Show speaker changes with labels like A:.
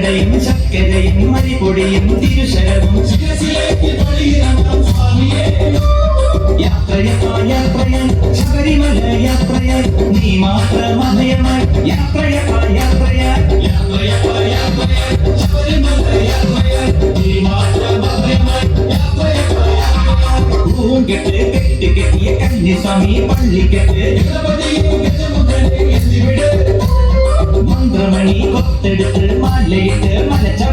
A: വെണ്ണയും ചക്കരയും മരിപൊടിയും തിരുശരവും യാത്രയായി ശബരിമല നീ മാത്രം അഭയമായി യാത്രയായി നീ മാത്രം അഭയമായി പൂങ്കെട്ട് കെട്ട് കെട്ടിയ കന്യസ്വാമി പള്ളിക്കെട്ട് മന്ത്രമണി കൊത്തെടുത്ത് മാലയിട്ട് മലച്ച